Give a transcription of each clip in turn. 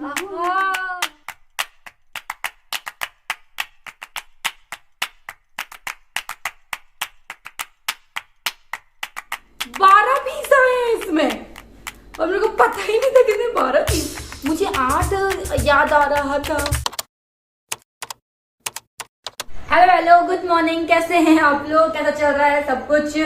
बारह पीस आए इसमें और मेरे को पता ही नहीं था कितने 12 पीस। मुझे 8 याद आ रहा था। हेलो गुड मॉर्निंग, कैसे हैं आप लोग? कैसा चल रहा है सब कुछ?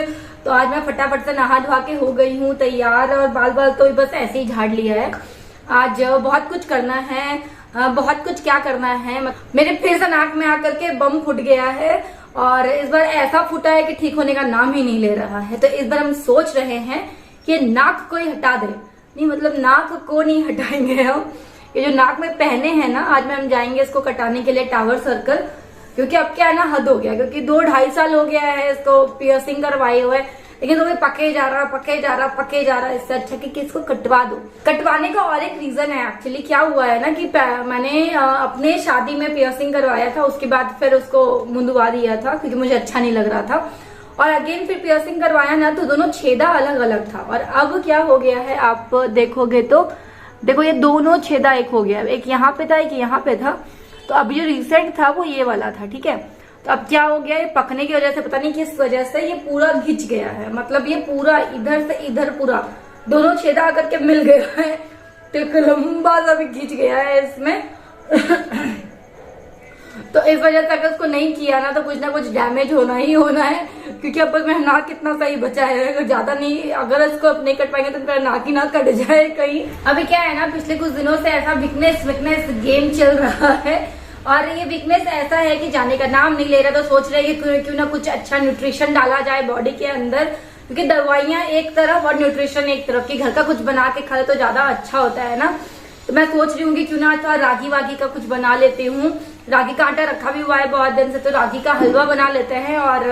तो आज मैं फटाफट से नहा धोआ के हो गई हूँ तैयार और बाल तो बस ऐसे ही झाड़ लिया है। आज बहुत कुछ करना है, बहुत कुछ क्या करना है। मेरे फिर से नाक में आकर के बम फूट गया है और इस बार ऐसा फूटा है कि ठीक होने का नाम ही नहीं ले रहा है। तो इस बार हम सोच रहे हैं कि नाक को ही हटा दे। नहीं मतलब नाक को नहीं हटाएंगे हम, ये जो नाक में पहने हैं ना, आज में हम जाएंगे इसको कटाने के लिए टावर सर्कल। क्योंकि अब क्या है ना, हद हो गया, क्योंकि 2-2.5 साल हो गया है इसको पियर्सिंग करवाए हुए, लेकिन तो पके जा रहा। इससे अच्छा कि इसको कटवा दो। कटवाने का और एक रीजन है एक्चुअली। क्या हुआ है ना कि मैंने अपने शादी में पियर्सिंग करवाया था, उसके बाद फिर उसको मुंदवा दिया था क्योंकि मुझे अच्छा नहीं लग रहा था। और अगेन फिर पियर्सिंग करवाया ना तो दोनों छेदा अलग अलग था। और अब क्या हो गया है आप देखोगे तो देखो, ये दोनों छेदा एक हो गया, एक यहाँ पे था एक यहाँ पे था। तो अब जो रिसेंट था वो ये वाला था, ठीक है। तो अब क्या हो गया, ये पकने की वजह से, पता नहीं किस वजह से ये पूरा घिंच गया है। मतलब ये पूरा इधर से इधर पूरा दोनों छेदा आकर के मिल गया है, तो लंबा सा भी घिंच गया है इसमें। तो इस वजह से अगर उसको नहीं किया ना तो कुछ ना कुछ डैमेज होना ही होना है, क्योंकि अब मेरा नाक कितना सही बचा है। अगर ज्यादा नहीं, अगर इसको अब नहीं कट पाएंगे तो मेरा नाक ही ना कट जाए कहीं। अभी क्या है ना, पिछले कुछ दिनों से ऐसा वीकनेस गेम चल रहा है और ये वीकनेस ऐसा है कि जाने का नाम नहीं ले रहा। तो सोच रहे हैं कि क्यों ना कुछ अच्छा न्यूट्रिशन डाला जाए बॉडी के अंदर, क्योंकि दवाइयां एक तरफ और न्यूट्रिशन एक तरफ, की घर का कुछ बना के खाए तो ज्यादा अच्छा होता है ना। तो मैं सोच रही हूँ कि क्यों ना अच्छा रागी वागी का कुछ बना लेती हूँ। रागी का आटा रखा भी हुआ है बहुत दिन से, तो रागी का हलवा बना लेते हैं। और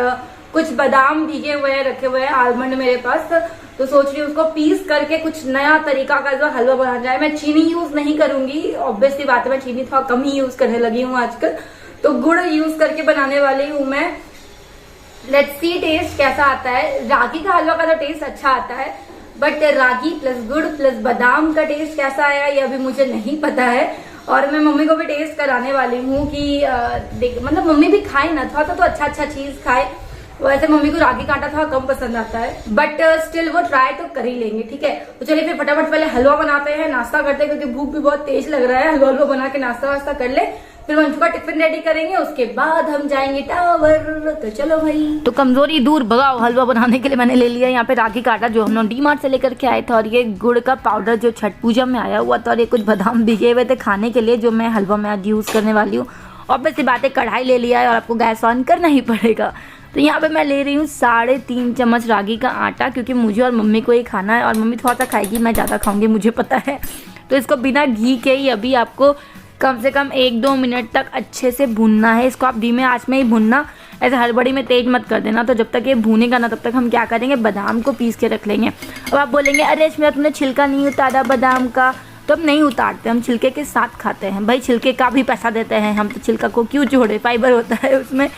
कुछ बादाम भीगे हुए हैं, रखे हुए हैं, आलमंड मेरे पास। तो सोच रही हूँ उसको पीस करके कुछ नया तरीका का जो हलवा बना जाए। मैं चीनी यूज नहीं करूंगी, ऑब्वियसली बात है, मैं चीनी थोड़ा कम ही यूज करने लगी हूँ आजकल। तो गुड़ यूज करके बनाने वाली हूँ मैं। लेट्स सी टेस्ट कैसा आता है। रागी का हलवा का तो टेस्ट अच्छा आता है, बट रागी प्लस गुड़ प्लस बादाम का टेस्ट कैसा आएगा ये अभी मुझे नहीं पता है। और मैं मम्मी को भी टेस्ट कराने वाली हूँ कि मतलब मम्मी भी खाए ना, थोड़ा तो अच्छा चीज खाए। वैसे मम्मी को रागी का आटा थोड़ा कम पसंद आता है, बट स्टिल वो ट्राई तो कर ही लेंगे, ठीक है। तो चलिए फिर फटाफट पहले हलवा बनाते हैं, नाश्ता करते हैं, क्योंकि भूख भी बहुत तेज लग रहा है। हलवा बना के नाश्ता वास्ता कर ले, फिर मंचू का टिफिन रेडी करेंगे, उसके बाद हम जाएंगे टावर। तो चलो भाई। तो कमजोरी दूर भगाओ, हलवा बनाने के लिए मैंने ले लिया यहाँ पे रागी का आटा जो हम लोग डी-मार्ट से लेकर के आए थे, और ये गुड़ का पाउडर जो छठ पूजा में आया हुआ था, और ये कुछ बादाम भिगे हुए थे खाने के लिए जो मैं हलवा में आज यूज करने वाली हूँ। ऑब्वियसली बात है, कढ़ाई ले लिया है और आपको गैस ऑन करना ही पड़ेगा। तो यहाँ पे मैं ले रही हूँ 3.5 चम्मच रागी का आटा, क्योंकि मुझे और मम्मी को ही खाना है और मम्मी थोड़ा सा खाएगी, मैं ज़्यादा खाऊंगी मुझे पता है। तो इसको बिना घी के ही अभी आपको कम से कम 1-2 मिनट तक अच्छे से भूनना है। इसको आप धीमे आंच में ही भूनना, ऐसे हड़बड़ी में तेज मत कर देना। तो जब तक ये भूनेगा ना तब तक हम क्या करेंगे, बादाम को पीस के रख लेंगे। अब आप बोलेंगे अरे इसमें तुमने छिलका नहीं उतारा बादाम का, तो हम नहीं उतारते, हम छिलके के साथ खाते हैं भाई। छिलके का भी पैसा देते हैं हम, तो छिलका को क्यों जोड़े, फाइबर होता है उसमें।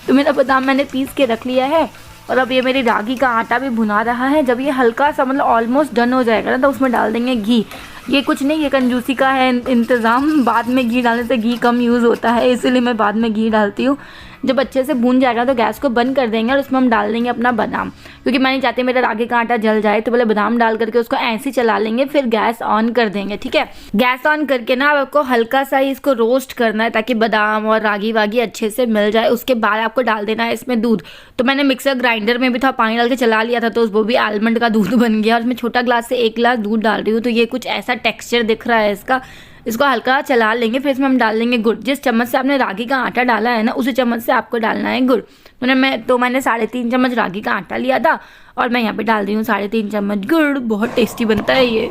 तो मेरा बादाम मैंने पीस के रख लिया है और अब ये मेरी रागी का आटा भी भुना रहा है। जब ये हल्का सा मतलब ऑलमोस्ट डन हो जाएगा ना तो उसमें डाल देंगे घी। ये कुछ नहीं, ये कंजूसी का है इंतज़ाम, बाद में घी डालने से घी कम यूज़ होता है, इसीलिए मैं बाद में घी डालती हूँ। जब अच्छे से भून जाएगा तो गैस को बंद कर देंगे और उसमें हम डाल देंगे अपना बादाम, क्योंकि मैं नहीं चाहती मेरा रागी का आटा जल जाए। तो पहले बादाम डाल करके उसको ऐसे चला लेंगे, फिर गैस ऑन कर देंगे, ठीक है। गैस ऑन करके ना आपको हल्का सा ही इसको रोस्ट करना है ताकि बादाम और रागी वागी अच्छे से मिल जाए। उसके बाद आपको डाल देना है इसमें दूध। तो मैंने मिक्सर ग्राइंडर में भी थोड़ा पानी डाल के चला लिया था, तो वो भी आलमंड का दूध बन गया। और उसमें छोटा ग्लास से 1 गिलास दूध डाल रही हूँ, तो ये कुछ ऐसा टेक्सचर दिख रहा है इसका। इसको हल्का चला लेंगे, फिर इसमें हम डाल लेंगे गुड़। जिस चम्मच से आपने रागी का आटा डाला है ना, उसी चम्मच से आपको डालना है गुड़। मैंने 3.5 चम्मच रागी का आटा लिया था और मैं यहाँ पे डाल रही हूँ 3.5 चम्मच गुड़। बहुत टेस्टी बनता है ये।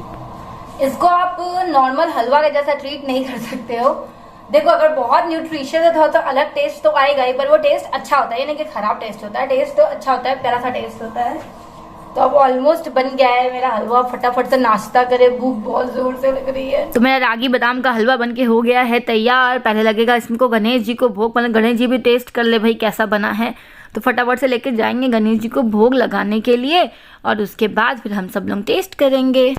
इसको आप नॉर्मल हलवा के जैसा ट्रीट नहीं कर सकते हो। देखो अगर बहुत न्यूट्रिशियस है तो अलग टेस्ट तो आएगा ही, पर वो टेस्ट अच्छा होता है, ये नहीं कि खराब टेस्ट होता है, टेस्ट तो अच्छा होता है, प्यारा सा टेस्ट होता है। तो अब ऑलमोस्ट बन गया है मेरा हलवा, फटाफट से नाश्ता करे, भूख बहुत जोर से लग रही है। तो मेरा रागी बादाम का हलवा बन के हो गया है तैयार। पहले लगेगा इसको गणेश जी को भोग, मतलब गणेश जी भी टेस्ट कर ले भाई कैसा बना है। तो फटाफट से लेके जाएंगे गणेश जी को भोग लगाने के लिए और उसके बाद फिर हम सब लोग टेस्ट करेंगे।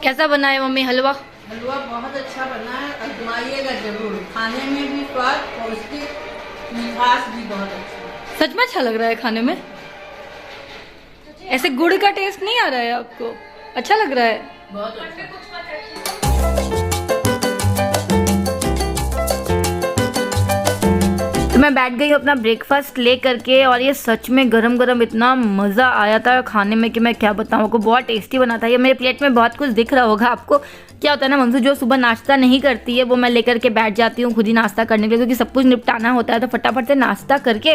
कैसा बना है मम्मी हलवा? हलवा बहुत अच्छा बना है, आजमाइएगा जरूर। खाने में भी स्वाद, पौष्टिक, मिठास भी बहुत अच्छा है। सच में अच्छा लग रहा है खाने में। ऐसे गुड़ का टेस्ट नहीं आ रहा है आपको? अच्छा लग रहा है। बहुत अच्छा। तो मैं बैठ गई अपना ब्रेकफास्ट ले करके, और ये सच में गरम गरम इतना मज़ा आया था खाने में कि मैं क्या बताऊँ आपको। बहुत टेस्टी बना था। ये मेरे प्लेट में बहुत कुछ दिख रहा होगा आपको। क्या होता है ना, मंसू जो सुबह नाश्ता नहीं करती है वो मैं लेकर के बैठ जाती हूँ खुद ही नाश्ता करने के लिए, क्योंकि सब कुछ निपटाना होता है। तो फटाफट से नाश्ता करके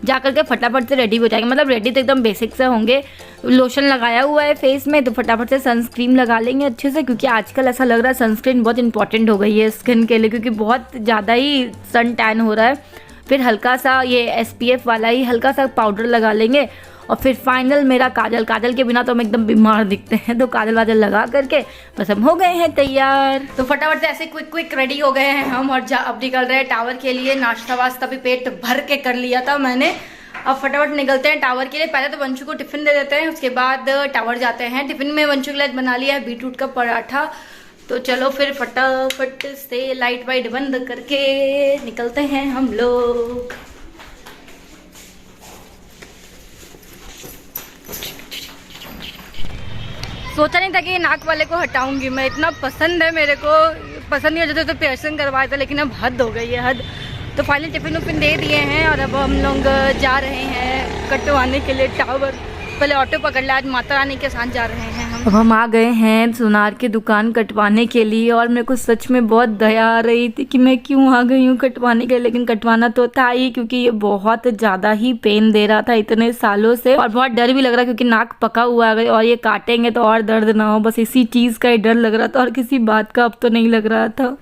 जा करके फटाफट से रेडी हो जाएंगे। मतलब रेडी तो एकदम बेसिक से होंगे। लोशन लगाया हुआ है फेस में, तो फटाफट से सनस्क्रीन लगा लेंगे अच्छे से, क्योंकि आजकल ऐसा लग रहा है सनस्क्रीन बहुत इंपॉर्टेंट हो गई है स्किन के लिए, क्योंकि बहुत ज़्यादा ही सन टैन हो रहा है। फिर हल्का सा ये SPF वाला ही हल्का सा पाउडर लगा लेंगे, और फिर फाइनल मेरा काजल। काजल के बिना तो हम एकदम बीमार दिखते हैं, तो काजल वाजल लगा करके बस हम हो गए हैं तैयार। तो फटाफट से ऐसे क्विक रेडी हो गए हैं हम, और अब निकल रहे हैं टावर के लिए। नाश्ता वास्ता भी पेट भर के कर लिया था मैंने। अब फटाफट निकलते हैं टावर के लिए। पहले तो वंशु को टिफिन दे देते हैं, उसके बाद टावर जाते हैं। टिफिन में वंशु के लिए बना लिया है बीटरूट का पराठा। तो चलो फिर फटाफट से लाइट वाइट बंद करके निकलते हैं हम लोग। सोचा नहीं था कि नाक वाले को हटाऊंगी मैं, इतना पसंद है मेरे को। पसंद नहीं हो जाता तो पियर्सिंग करवाया था, लेकिन अब हद हो गई है, हद। तो फाइनली टिफिन उफिन दे दिए हैं, और अब हम लोग जा रहे हैं कटवाने के लिए टावर। पहले ऑटो पकड़ लिया, आज माता रानी के साथ जा रहे हैं हम। अब हम आ गए हैं सुनार की दुकान कटवाने के लिए, और मेरे को सच में बहुत दया आ रही थी कि मैं क्यों आ गई हूँ कटवाने के लिए। लेकिन कटवाना तो था ही, क्योंकि ये बहुत ज़्यादा ही पेन दे रहा था इतने सालों से, और बहुत डर भी लग रहा, क्योंकि नाक पका हुआ है, और ये काटेंगे तो और दर्द ना हो, बस इसी चीज़ का ही डर लग रहा था, और किसी बात का अब तो नहीं लग रहा था।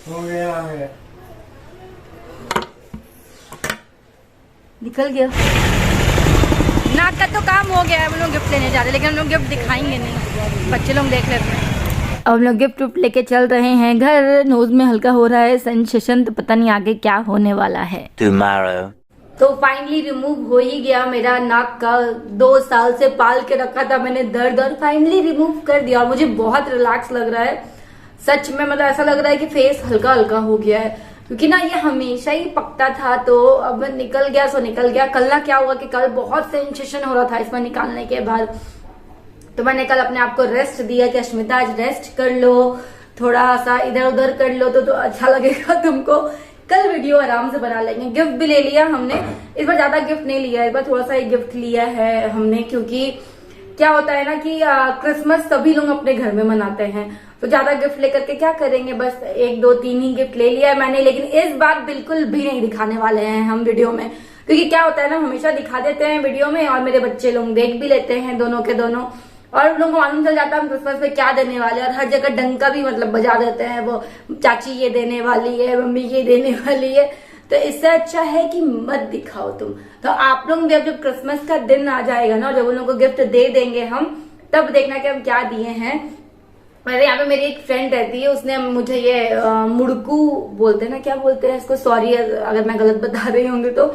हो गया है। निकल गया। नाक का तो काम हो गया है। हम लोग गिफ्ट लेने जा रहे हैं, लेकिन हम लोग गिफ्ट दिखाएंगे नहीं, बच्चे लोग देख लेते हैं। अब हम लोग गिफ्ट लेके चल रहे हैं घर। नोज में हल्का हो रहा है सेंसेशन, तो पता नहीं आगे क्या होने वाला है। Tomorrow. तो फाइनली रिमूव हो ही गया मेरा नाक का। 2 साल से पाल के रखा था मैंने दर्द, और फाइनली रिमूव कर दिया, और मुझे बहुत रिलैक्स लग रहा है सच में। मतलब ऐसा लग रहा है कि फेस हल्का हल्का हो गया है, क्योंकि ना ये हमेशा ही पकता था, तो अब निकल गया सो निकल गया। कल ना क्या हुआ कि कल बहुत सेंसेशन हो रहा था इसमें निकालने के बाद, तो मैंने कल अपने आप को रेस्ट दिया कि अश्मिता आज रेस्ट कर लो, थोड़ा सा इधर उधर कर लो तो अच्छा लगेगा तुमको। कल वीडियो आराम से बना लेंगे। गिफ्ट भी ले लिया हमने, इस बार ज्यादा गिफ्ट नहीं लिया, इस बार थोड़ा सा ही गिफ्ट लिया है हमने, क्योंकि क्या होता है ना कि क्रिसमस सभी लोग अपने घर में मनाते हैं, तो ज्यादा गिफ्ट लेकर के क्या करेंगे। बस 1 2 3 ही गिफ्ट ले लिया है मैंने, लेकिन इस बार बिल्कुल भी नहीं दिखाने वाले हैं हम वीडियो में, क्योंकि क्या होता है ना, हमेशा दिखा देते हैं वीडियो में, और मेरे बच्चे लोग देख भी लेते हैं दोनों के दोनों, और उन लोगों को मालूम चल जाता है हम क्रिसमस में क्या देने वाले हैं, और हर जगह डंका भी मतलब बजा देते हैं, वो चाची ये देने वाली है, मम्मी ये देने वाली है। तो इससे अच्छा है कि मत दिखाओ तुम। तो आप लोग जब क्रिसमस का दिन आ जाएगा ना, और जब उन लोगों को गिफ्ट दे देंगे हम, तब देखना कि हम क्या दिए हैं। अरे यहाँ पे मेरी एक फ्रेंड रहती है, उसने मुझे ये मुड़कू बोलते हैं ना, क्या बोलते हैं इसको, सॉरी अगर मैं गलत बता रही होंगी, तो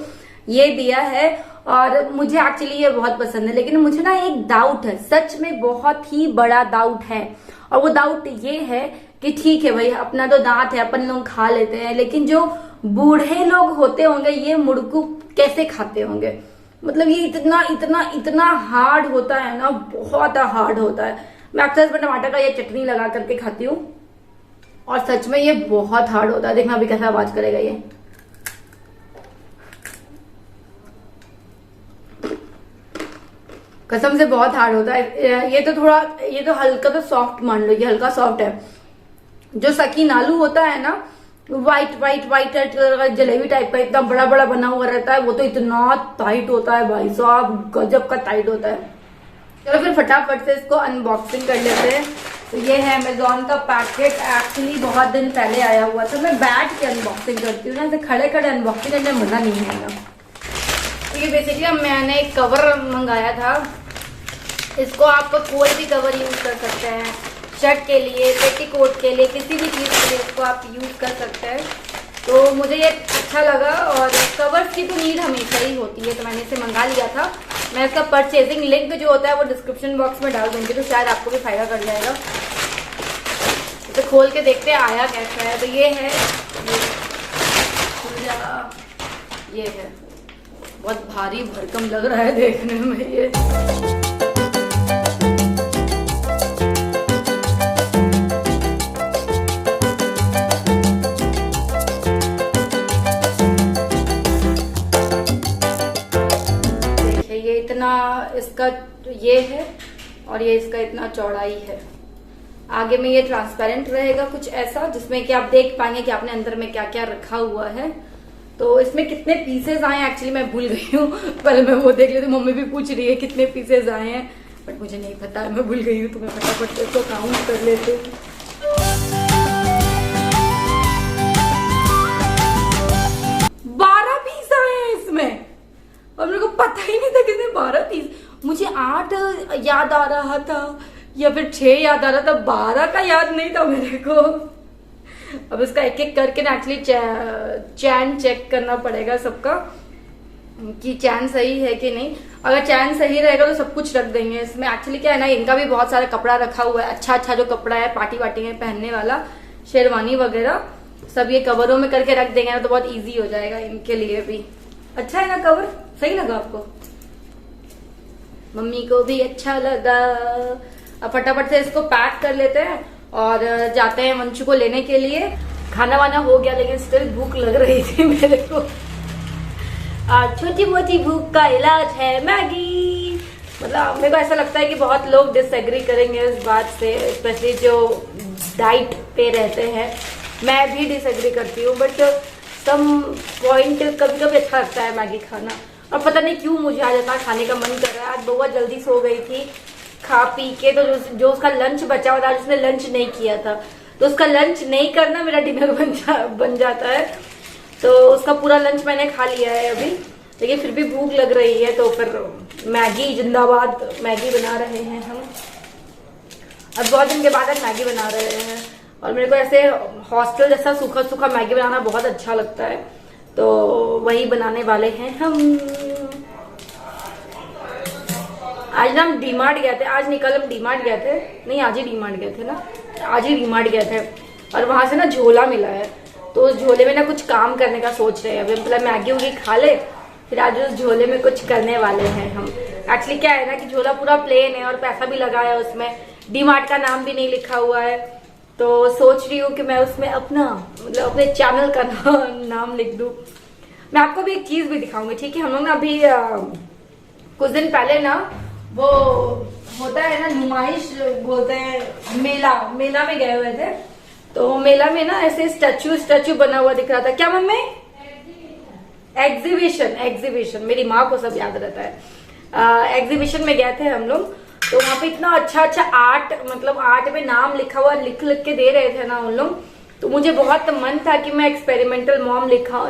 ये दिया है, और मुझे एक्चुअली ये बहुत पसंद है। लेकिन मुझे ना एक डाउट है, सच में बहुत ही बड़ा डाउट है, और वो डाउट ये है कि ठीक है भाई अपना तो दांत है, अपन लोग खा लेते हैं, लेकिन जो बूढ़े लोग होते होंगे ये मुड़कू कैसे खाते होंगे। मतलब ये इतना इतना इतना हार्ड होता है ना, बहुत हार्ड होता है। मैं अक्सर इसमें टमाटर का ये चटनी लगा करके खाती हूँ, और सच में ये बहुत हार्ड होता है। देखना अभी कैसा आवाज करेगा ये। कसम से बहुत हार्ड होता है। ये तो हल्का तो सॉफ्ट मान लो, ये हल्का सॉफ्ट है। जो सकीन आलू होता है ना, व्हाइट कलर का जलेबी टाइप का इतना बड़ा बड़ा बना हुआ रहता है, वो तो इतना टाइट होता है भाई साहब, गजब का टाइट होता है। चलो फिर फटाफट से इसको अनबॉक्सिंग कर लेते हैं। तो ये है अमेजोन का पैकेट, एक्चुअली बहुत दिन पहले आया हुआ था। मैं बैठ के अनबॉक्सिंग करती हूँ ना, ऐसे खड़े खड़े अनबॉक्सिंग करने में मजा नहीं है ना। तो ये बेसिकली मैंने एक कवर मंगाया था, इसको आप कोई भी कवर यूज कर सकते हैं, शर्ट के लिए, पेटीकोट के लिए, किसी भी चीज के लिए इसको आप यूज कर सकते हैं। तो मुझे ये अच्छा लगा, और कवर्स की तो नीड हमेशा ही होती है, तो मैंने इसे मंगा लिया था। मैं इसका परचेजिंग लिंक जो होता है वो डिस्क्रिप्शन बॉक्स में डाल दूंगी, तो शायद आपको भी फायदा कर जाएगा। तो खोल के देखते हैं आया कैसा है। तो ये है, ये है, बहुत भारी भरकम लग रहा है देखने में ये। देखिए ये इतना इसका ये है और ये इसका इतना चौड़ाई है। आगे में ये ट्रांसपेरेंट रहेगा कुछ ऐसा, जिसमें कि आप देख पाएंगे कि आपने अंदर में क्या क्या रखा हुआ है। तो इसमें कितने पीसेज आए एक्चुअली मैं भूल गई हूँ, पहले मैं वो देख लेती हूँ। मम्मी भी पूछ रही है कितने पीसेज आए हैं, बट मुझे नहीं पता है, मैं भूल गई हूँ। तो मैं फटाफट इसको काउंट कर लेती हूँ। 12 पीस आए हैं इसमें, और मेरे को पता ही नहीं था कितने 12 पीस। मुझे 8 याद आ रहा था या फिर 6 याद आ रहा था, 12 का याद नहीं था मेरे को। अब इसका एक एक करके ना एक्चुअली चैन चेक करना पड़ेगा सबका कि चैन सही है कि नहीं। अगर चैन सही रहेगा तो सब कुछ रख देंगे इसमें। एक्चुअली क्या है ना, इनका भी बहुत सारा कपड़ा रखा हुआ है, अच्छा अच्छा जो कपड़ा है पार्टी वार्टी में पहनने वाला, शेरवानी वगैरह सब ये कवरों में करके रख देंगे ना, तो बहुत इजी हो जाएगा इनके लिए भी। अच्छा है ना कवर, सही लगा आपको? मम्मी को भी अच्छा लगा। अब फटाफट से इसको पैक कर लेते हैं और जाते हैं वंशु को लेने के लिए। खाना वाना हो गया, लेकिन स्टिल भूख लग रही थी मेरे को। छोटी मोटी भूख का इलाज है मैगी। मतलब मेरे को ऐसा लगता है कि बहुत लोग डिसएग्री करेंगे इस बात से, स्पेशली जो डाइट पे रहते हैं। मैं भी डिसएग्री करती हूँ, बट सम पॉइंट कभी कभी अच्छा लगता है मैगी खाना। और पता नहीं क्यों मुझे आज इतना खाने का मन कर रहा है। आज बउआ जल्दी सो गई थी खा पी के, तो जो उसका लंच बचा हुआ था, आज उसने लंच नहीं किया था, तो उसका लंच नहीं करना मेरा डिनर बन जाता है। तो उसका पूरा लंच मैंने खा लिया है अभी, लेकिन फिर भी भूख लग रही है, तो फिर मैगी जिंदाबाद मैगी बना रहे हैं हम। अब बहुत दिन के बाद आज मैगी बना रहे हैं, और मेरे को ऐसे हॉस्टल जैसा सूखा सूखा मैगी बनाना बहुत अच्छा लगता है, तो वही बनाने वाले हैं हम। आज ना हम डीमार्ट गए थे, आज निकल हम डीमार्ट गए थे, नहीं आज ही डीमार्ट गए थे ना, आज ही डीमार्ट गए थे। और वहां से ना झोला मिला है, तो उस झोले में ना कुछ काम करने का सोच रहे हैं। अभी मतलब मैगी वगी खा ले, फिर आज उस झोले में कुछ करने वाले हैं हम। एक्चुअली क्या है ना कि झोला पूरा प्लेन है और पैसा भी लगा है उसमें, डीमार्ट का नाम भी नहीं लिखा हुआ है। तो सोच रही हूँ कि मैं उसमें अपना मतलब अपने चैनल का नाम लिख दूं। मैं आपको भी एक चीज भी दिखाऊंगी, ठीक है? हम लोग ना अभी कुछ दिन पहले ना वो होता है ना नुमाइश बोलते हैं, मेला में गए हुए थे। तो मेला में ना ऐसे स्टैचू बना हुआ दिख रहा था। क्या मम्मी? एग्जीबिशन। मेरी माँ को सब याद रहता है। एग्जीबिशन में गए थे हम लोग, तो वहां पे इतना अच्छा आर्ट, मतलब आर्ट में नाम लिखा हुआ लिख के दे रहे थे ना उन लोग। तो मुझे बहुत मन था कि मैं एक्सपेरिमेंटल मॉम लिखा।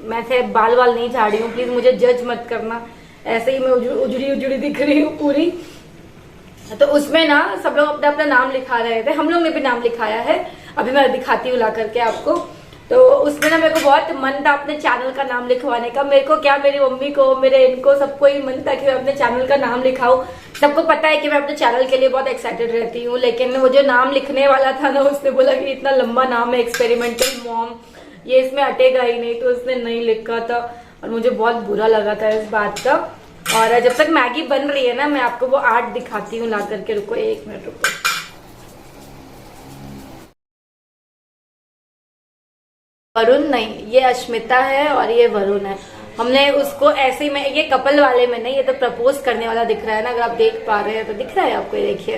मैं से बाल नहीं झाड़ रही हूँ, प्लीज मुझे जज मत करना, ऐसे ही मैं उजड़ी दिख रही हूँ पूरी। तो उसमें ना सब लोग अपना अपना नाम लिखा रहे थे, हम लोग ने भी नाम लिखाया है, अभी मैं दिखाती हूँ ला करके आपको। तो उसमें ना मेरे को बहुत मन था अपने चैनल का नाम लिखवाने का। मेरे को क्या, मेरी मम्मी को, मेरे इनको सबको ही मन था कि मैं अपने चैनल का नाम लिखाऊं। सबको पता है कि मैं अपने चैनल के लिए बहुत एक्साइटेड रहती हूँ, लेकिन वो जो नाम लिखने वाला था ना, उसने बोला कि इतना लंबा नाम है एक्सपेरिमेंटल मॉम, ये इसमें अटेगा ही नहीं, तो उसने नहीं लिखा था और मुझे बहुत बुरा लगा था इस बात का। और जब तक मैगी बन रही है ना, मैं आपको वो आर्ट दिखाती हूँ ला करके। रुको 1 मिनट रुको। वरुण नहीं, ये अश्मिता है और ये वरुण है। हमने उसको ऐसे ही में, ये कपल वाले में नहीं, ये तो प्रपोज करने वाला दिख रहा है ना, अगर आप देख पा रहे हैं तो दिख रहा है आपको, ये देखिए।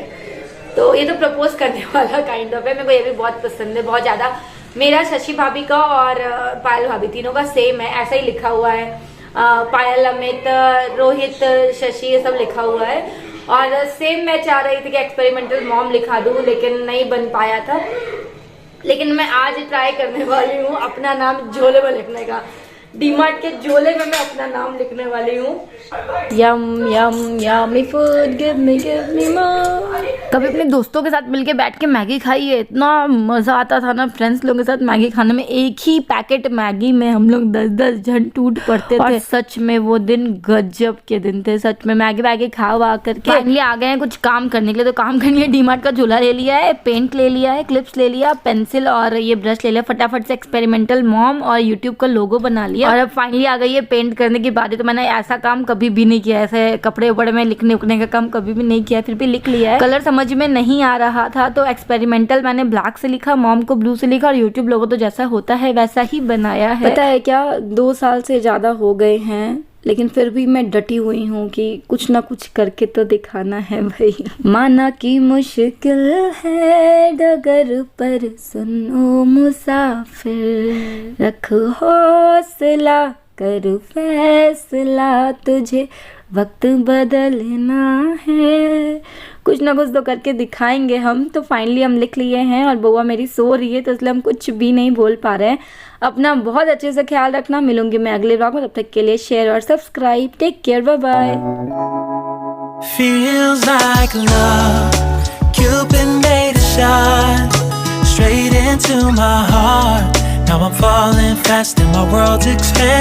तो ये तो प्रपोज करने वाला काइंड ऑफ है। मेरे को ये भी बहुत पसंद है, बहुत ज्यादा। मेरा शशि भाभी का और पायल भाभी तीनों का सेम है, ऐसा ही लिखा हुआ है। पायल, अमित, रोहित, शशि, ये सब लिखा हुआ है। और सेम मैं चाह रही थी कि एक्सपेरिमेंटल मॉम लिखा दूं, लेकिन नहीं बन पाया था। लेकिन मैं आज ट्राई करने वाली हूँ अपना नाम झोले में लिखने का। डीमार्ट के झोले में मैं अपना नाम लिखने वाली हूँ। यम यम यमी फूड गिव मी मोर। कभी अपने दोस्तों के साथ मिलके बैठ के मैगी खाई है, इतना मजा आता था ना फ्रेंड्स लोगों के साथ मैगी खाने में। एक ही पैकेट मैगी में हम लोग 10-10 जन टूट पड़ते थे। सच में वो दिन गजब के दिन थे। सच में मैगी वैगी खा वा करके फाइनली आ गए हैं कुछ काम करने के लिए। तो काम करने के लिए डीमार्ट का झोला ले लिया है, पेंट ले लिया है, क्लिप्स ले लिया, पेंसिल और ये ब्रश ले लिया। फटाफट से एक्सपेरिमेंटल मॉम और यूट्यूब का लोगो बना लिया और अब फाइनली आ गई है पेंट करने की बात। तो मैंने ऐसा काम कभी भी नहीं किया, ऐसे कपड़े उपड़े में लिखने उखने का काम कभी भी नहीं किया, फिर भी लिख लिया है। कलर समझ में नहीं आ रहा था तो एक्सपेरिमेंटल मैंने ब्लैक से लिखा, मॉम को ब्लू से लिखा और यूट्यूब लोगो तो जैसा होता है वैसा ही बनाया है। पता है क्या, 2 साल से ज्यादा हो गए हैं लेकिन फिर भी मैं डटी हुई हूँ कि कुछ ना कुछ करके तो दिखाना है भाई। माना कि मुश्किल है डगर पर सुनो मुसाफिर, रख हौसला कर फैसला, तुझे वक्त बदलना है। कुछ ना कुछ तो करके दिखाएंगे हम। तो फाइनली हम लिख लिए हैं और बउआ मेरी सो रही है तो इसलिए हम कुछ भी नहीं बोल पा रहे हैं। अपना बहुत अच्छे से ख्याल रखना। मिलूंगी मैं अगले व्लॉग में, तब तक के लिए शेयर और subscribe. Take care, bye bye. Feels like love, Cupid made a shot straight into my heart. Now I'm falling fast and my world's expanding.